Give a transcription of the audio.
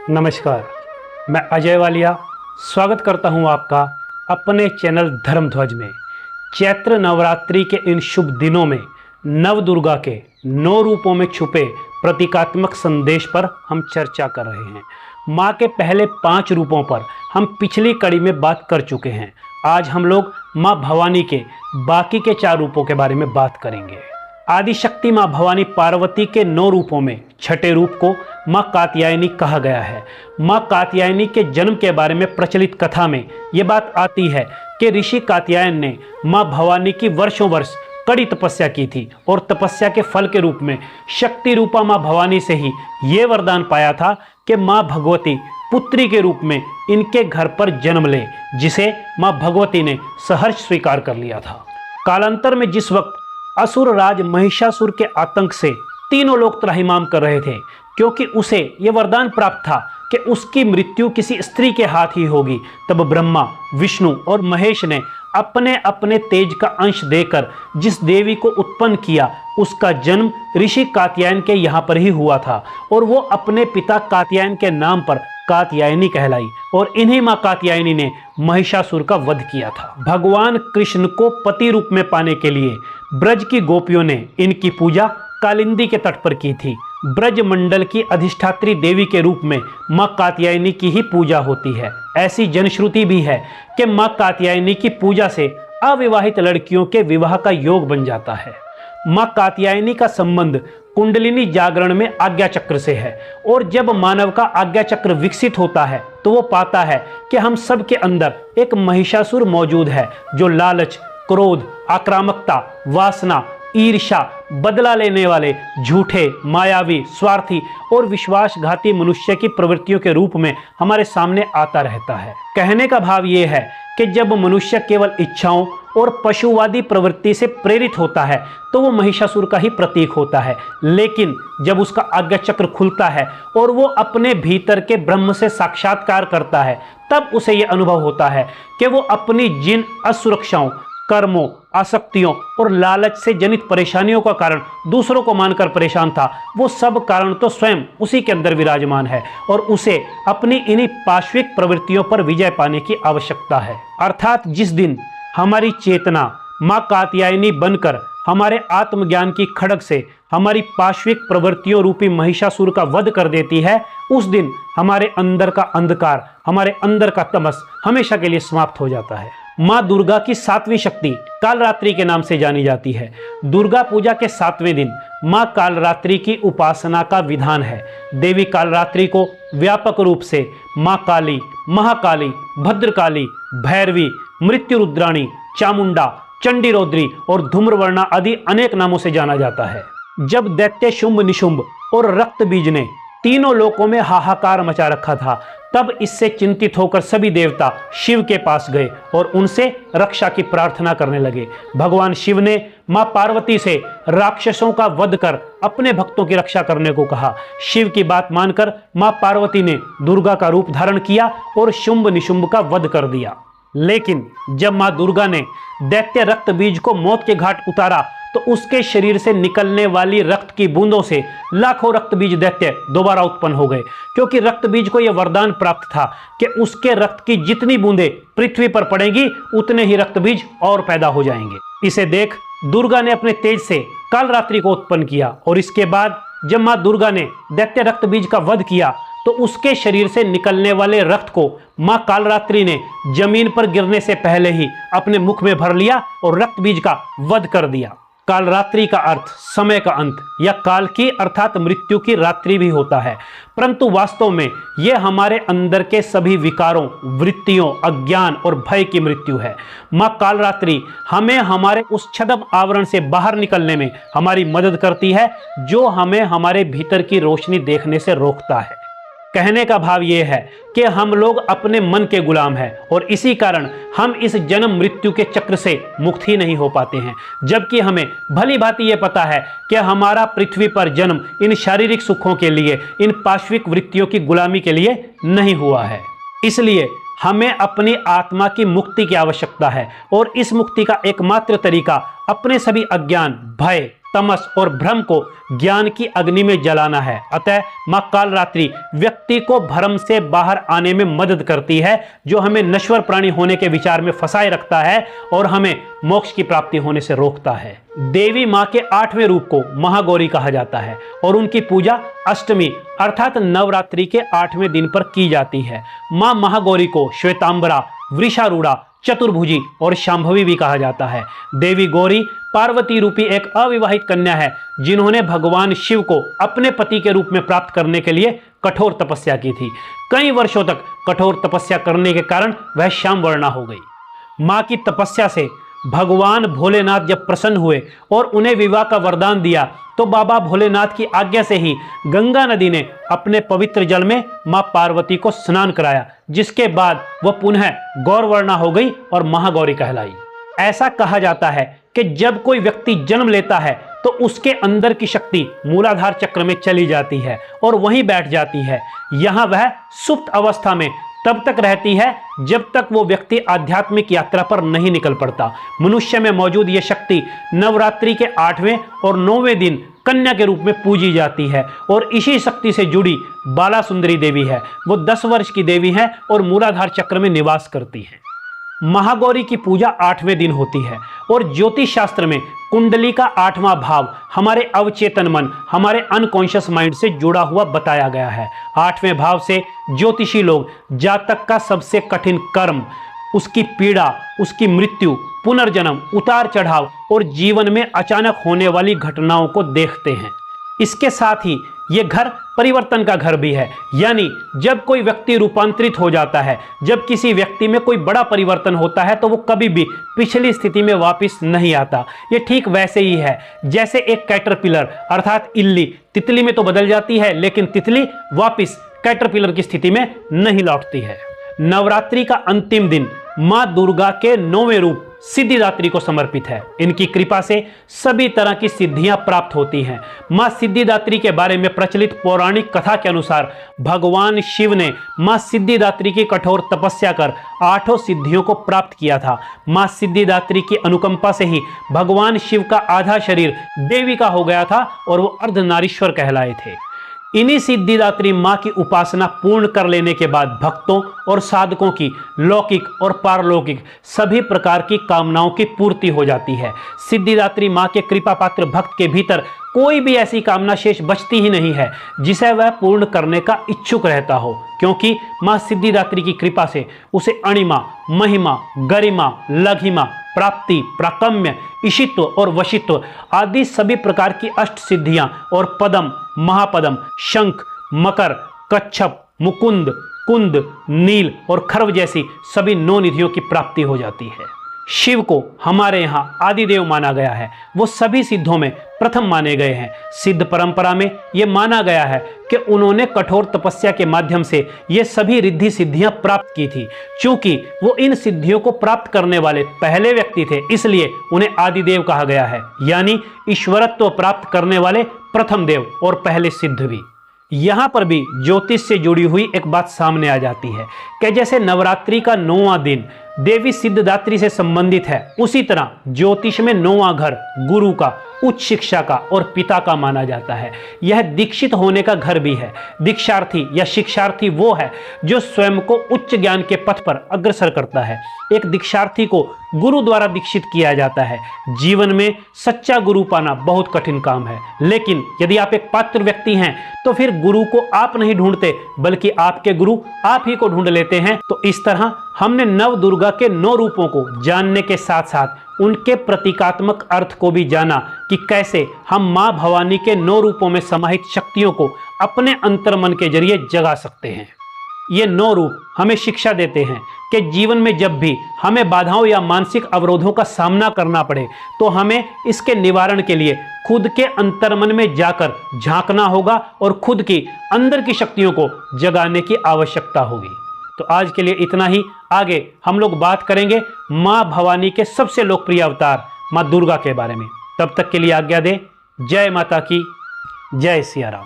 नमस्कार, मैं अजय वालिया स्वागत करता हूं आपका अपने चैनल धर्म ध्वज में। चैत्र नवरात्रि के इन शुभ दिनों में नव दुर्गा के 9 रूपों में छुपे प्रतीकात्मक संदेश पर हम चर्चा कर रहे हैं। माँ के पहले 5 रूपों पर हम पिछली कड़ी में बात कर चुके हैं। आज हम लोग माँ भवानी के बाकी के 4 रूपों के बारे में बात करेंगे। आदिशक्ति माँ भवानी पार्वती के 9 रूपों में छठे रूप को माँ कात्यायनी कहा गया है। माँ कात्यायनी के जन्म के बारे में प्रचलित कथा में ये बात आती है कि ऋषि कात्यायन ने माँ भवानी की वर्षों वर्ष कड़ी तपस्या की थी और तपस्या के फल के रूप में शक्ति रूपा माँ भवानी से ही ये वरदान पाया था कि माँ भगवती पुत्री के रूप में इनके घर पर जन्म ले, जिसे माँ भगवती ने सहर्ष स्वीकार कर लिया था। कालांतर में जिस वक्त असुर राज महिषासुर के आतंक से तीनों लोग त्राहिमाम कर रहे थे, क्योंकि उसे यह वरदान प्राप्त था कि उसकी मृत्यु किसी स्त्री के हाथ ही होगी, तब ब्रह्मा, विष्णु और महेश ने अपने अपने तेज का अंश देकर जिस देवी को उत्पन्न किया उसका जन्म ऋषि कात्यायन के यहाँ पर ही हुआ था और वो अपने पिता कात्यायन के नाम पर कात्यायनी कहलाई और इन्हीं माँ कात्यायनी ने महिषासुर का वध किया था। भगवान कृष्ण को पति रूप में पाने के लिए ब्रज की गोपियों ने इनकी पूजा कालिंदी के तट पर की थी। ब्रज मंडल की अधिष्ठात्री देवी के रूप में माँ कात्यायनी की ही पूजा होती है। ऐसी जनश्रुति भी है कि माँ कात्यायनी की पूजा से अविवाहित लड़कियों के विवाह का योग बन जाता है। माँ कात्यायनी का संबंध कुंडलिनी जागरण में आज्ञा चक्र से है और जब मानव का आज्ञा चक्र विकसित होता है तो वो पाता है कि हम सब के अंदर एक महिषासुर मौजूद है जो लालच, क्रोध, आक्रामकता, वासना, ईर्ष्या, बदला लेने वाले, झूठे, मायावी, स्वार्थी और विश्वासघाती मनुष्य की प्रवृत्तियों के रूप में हमारे सामने आता रहता है। कहने का भाव ये है कि जब मनुष्य केवल इच्छाओं और पशुवादी प्रवृत्ति से प्रेरित होता है तो वो महिषासुर का ही प्रतीक होता है, लेकिन जब उसका आज्ञा चक्र खुलता है और वो अपने भीतर के ब्रह्म से साक्षात्कार करता है तब उसे ये अनुभव होता है कि वो अपनी जिन असुरक्षाओं, कर्मों, आसक्तियों और लालच से जनित परेशानियों का कारण दूसरों को मानकर परेशान था, वो सब कारण तो स्वयं उसी के अंदर विराजमान है और उसे अपनी इन्हीं पाश्विक प्रवृत्तियों पर विजय पाने की आवश्यकता है। अर्थात जिस दिन हमारी चेतना माँ कात्यायनी बनकर हमारे आत्मज्ञान की खड़ग से हमारी पाश्विक प्रवृत्तियों रूपी महिषासुर का वध कर देती है, उस दिन हमारे अंदर का अंधकार, हमारे अंदर का तमस हमेशा के लिए समाप्त हो जाता है। माँ दुर्गा की 7वीं शक्ति कालरात्रि के नाम से जानी जाती है। दुर्गा पूजा के 7वें दिन माँ कालरात्रि की उपासना का विधान है। देवी कालरात्रि को व्यापक रूप से माँ काली, महाकाली, भद्रकाली, भैरवी, मृत्यु रुद्राणी, चामुंडा, चंडी रौद्री और धूम्रवर्णा आदि अनेक नामों से जाना जाता है। जब दैत्य शुंभ निशुंभ और रक्त बीज ने तीनों लोकों में हाहाकार मचा रखा था, तब इससे चिंतित होकर सभी देवता शिव के पास गए और उनसे रक्षा की प्रार्थना करने लगे। भगवान शिव ने मां पार्वती से राक्षसों का वध कर अपने भक्तों की रक्षा करने को कहा। शिव की बात मानकर मां पार्वती ने दुर्गा का रूप धारण किया और शुंभ निशुंभ का वध कर दिया। लेकिन जब मां दुर्गा ने दैत्य रक्त बीज को मौत के घाट उतारा तो उसके शरीर से निकलने वाली रक्त की बूंदों से लाखों रक्त बीज दैत्य दोबारा उत्पन्न हो गए, क्योंकि रक्त बीज को यह वरदान प्राप्त था कि उसके रक्त की जितनी बूंदें पृथ्वी पर पड़ेंगी उतने ही रक्त बीज और पैदा हो जाएंगे। इसे देख दुर्गा ने अपने तेज से कालरात्रि को उत्पन्न किया और इसके बाद जब मां दुर्गा ने दैत्य रक्त बीज का वध किया तो उसके शरीर से निकलने वाले रक्त को मां कालरात्रि ने जमीन पर गिरने से पहले ही अपने मुख में भर लिया और रक्त बीज का वध कर दिया। कालरात्रि का अर्थ समय का अंत या काल की अर्थात मृत्यु की रात्रि भी होता है, परंतु वास्तव में यह हमारे अंदर के सभी विकारों, वृत्तियों, अज्ञान और भय की मृत्यु है। मां कालरात्रि हमें हमारे उस छद्म आवरण से बाहर निकलने में हमारी मदद करती है जो हमें हमारे भीतर की रोशनी देखने से रोकता है। कहने का भाव यह है कि हम लोग अपने मन के गुलाम हैं और इसी कारण हम इस जन्म मृत्यु के चक्र से मुक्त ही नहीं हो पाते हैं, जबकि हमें भली भांति ये पता है कि हमारा पृथ्वी पर जन्म इन शारीरिक सुखों के लिए, इन पाश्विक वृत्तियों की गुलामी के लिए नहीं हुआ है। इसलिए हमें अपनी आत्मा की मुक्ति की आवश्यकता है और इस मुक्ति का एकमात्र तरीका अपने सभी अज्ञान, भय, तमस और भ्रम को ज्ञान की अग्नि में जलाना है। अतः मां कालरात्रि व्यक्ति को भ्रम से बाहर आने में मदद करती है, जो हमें नश्वर प्राणी होने के विचार में फंसाए रखता है और हमें मोक्ष की प्राप्ति होने से रोकता है। देवी मां के 8वें रूप को महागौरी कहा जाता है और उनकी पूजा अष्टमी अर्थात नवरात्रि के 8वें दिन पर की जाती है। मां महागौरी को श्वेतांबरा, वृषारूढ़ा, चतुर्भुजी और शांभवी भी कहा जाता है। देवी गौरी पार्वती रूपी एक अविवाहित कन्या है, जिन्होंने भगवान शिव को अपने पति के रूप में प्राप्त करने के लिए कठोर तपस्या की थी। कई वर्षों तक कठोर तपस्या करने के कारण वह श्यामवर्णा हो गई। मां की तपस्या से भगवान भोलेनाथ जब प्रसन्न हुए और उन्हें विवाह का वरदान दिया, तो बाबा भोलेनाथ की आज्ञा से ही गंगा नदी ने अपने पवित्र जल में मां पार्वती को स्नान कराया, जिसके बाद वह पुनः गौरवर्णा हो गई और महागौरी कहलाई। ऐसा कहा जाता है कि जब कोई व्यक्ति जन्म लेता है तो उसके अंदर की शक्ति मूलाधार चक्र में चली जाती है और वहीं बैठ जाती है। यहाँ वह सुप्त अवस्था में तब तक रहती है जब तक वो व्यक्ति आध्यात्मिक यात्रा पर नहीं निकल पड़ता। मनुष्य में मौजूद ये शक्ति नवरात्रि के 8वें और 9वें दिन कन्या के रूप में पूजी जाती है और इसी शक्ति से जुड़ी बाला सुंदरी देवी है। वो 10 वर्ष की देवी है और मूलाधार चक्र में निवास करती है। महागौरी की पूजा 8वें दिन होती है और ज्योतिष शास्त्र में कुंडली का 8वां भाव हमारे अवचेतन मन, हमारे अनकॉन्शियस माइंड से जुड़ा हुआ बताया गया है। 8वें भाव से ज्योतिषी लोग जातक का सबसे कठिन कर्म, उसकी पीड़ा, उसकी मृत्यु, पुनर्जन्म, उतार चढ़ाव और जीवन में अचानक होने वाली घटनाओं को देखते हैं। इसके साथ ही ये घर परिवर्तन का घर भी है, यानी जब कोई व्यक्ति रूपांतरित हो जाता है, जब किसी व्यक्ति में कोई बड़ा परिवर्तन होता है, तो वो कभी भी पिछली स्थिति में वापस नहीं आता। ये ठीक वैसे ही है जैसे एक कैटरपिलर अर्थात इल्ली तितली में तो बदल जाती है, लेकिन तितली वापस कैटरपिलर की स्थिति में नहीं लौटती है। नवरात्रि का अंतिम दिन मां दुर्गा के 9वें रूप सिद्धिदात्री को समर्पित है। इनकी कृपा से सभी तरह की सिद्धियां प्राप्त होती हैं। मां सिद्धिदात्री के बारे में प्रचलित पौराणिक कथा के अनुसार भगवान शिव ने मां सिद्धिदात्री की कठोर तपस्या कर 8 सिद्धियों को प्राप्त किया था। मां सिद्धिदात्री की अनुकंपा से ही भगवान शिव का आधा शरीर देवी का हो गया था और वो अर्धनारीश्वर कहलाए थे। इन्हीं सिद्धिदात्री मां की उपासना पूर्ण कर लेने के बाद भक्तों और साधकों की लौकिक और पारलौकिक सभी प्रकार की कामनाओं की पूर्ति हो जाती है। सिद्धिदात्री मां के कृपा पात्र भक्त के भीतर कोई भी ऐसी कामना शेष बचती ही नहीं है जिसे वह पूर्ण करने का इच्छुक रहता हो, क्योंकि मां सिद्धिदात्री की कृपा से उसे अणिमा, महिमा, गरिमा, लघिमा, प्राप्ति, प्राकम्य, ईशित्व और वशित्व आदि सभी प्रकार की अष्ट सिद्धियां और पदम, महापदम, शंख, मकर, कच्छप, मुकुंद, कुंद, नील और खर्व जैसी सभी 9 निधियों की प्राप्ति हो जाती है। शिव को हमारे यहाँ आदिदेव माना गया है। वो सभी सिद्धों में प्रथम माने गए हैं। सिद्ध परंपरा में ये माना गया है कि उन्होंने कठोर तपस्या के माध्यम से ये सभी रिद्धि सिद्धियां प्राप्त की थी। चूंकि वो इन सिद्धियों को प्राप्त करने वाले पहले व्यक्ति थे, इसलिए उन्हें आदिदेव कहा गया है, यानी ईश्वरत्व प्राप्त करने वाले प्रथम देव और पहले सिद्ध भी। यहाँ पर भी ज्योतिष से जुड़ी हुई एक बात सामने आ जाती है कि जैसे नवरात्रि का 9वां दिन देवी सिद्धिदात्री से संबंधित है, उसी तरह ज्योतिष में 9वां घर गुरु का, उच्च शिक्षा का और पिता का माना जाता है। यह दीक्षित होने का घर भी है। दीक्षार्थी या शिक्षार्थी वो है जो स्वयं को उच्च ज्ञान के पथ पर अग्रसर करता है। एक दीक्षार्थी को गुरु द्वारा दीक्षित किया जाता है। जीवन में सच्चा गुरु पाना बहुत कठिन काम है, लेकिन यदि आप एक पात्र व्यक्ति हैं तो फिर गुरु को आप नहीं ढूंढते, बल्कि आपके गुरु आप ही को ढूंढ लेते हैं। तो इस तरह हमने नव दुर्गा के 9 रूपों को जानने के साथ साथ उनके प्रतीकात्मक अर्थ को भी जाना कि कैसे हम मां भवानी के 9 रूपों में समाहित शक्तियों को अपने अंतर्मन के जरिए जगा सकते हैं। ये 9 रूप हमें शिक्षा देते हैं कि जीवन में जब भी हमें बाधाओं या मानसिक अवरोधों का सामना करना पड़े तो हमें इसके निवारण के लिए खुद के अंतर्मन में जाकर झांकना होगा और खुद की अंदर की शक्तियों को जगाने की आवश्यकता होगी। तो आज के लिए इतना ही। आगे हम लोग बात करेंगे मां भवानी के सबसे लोकप्रिय अवतार मां दुर्गा के बारे में। तब तक के लिए आज्ञा दें। जय माता की, जय सिया राम।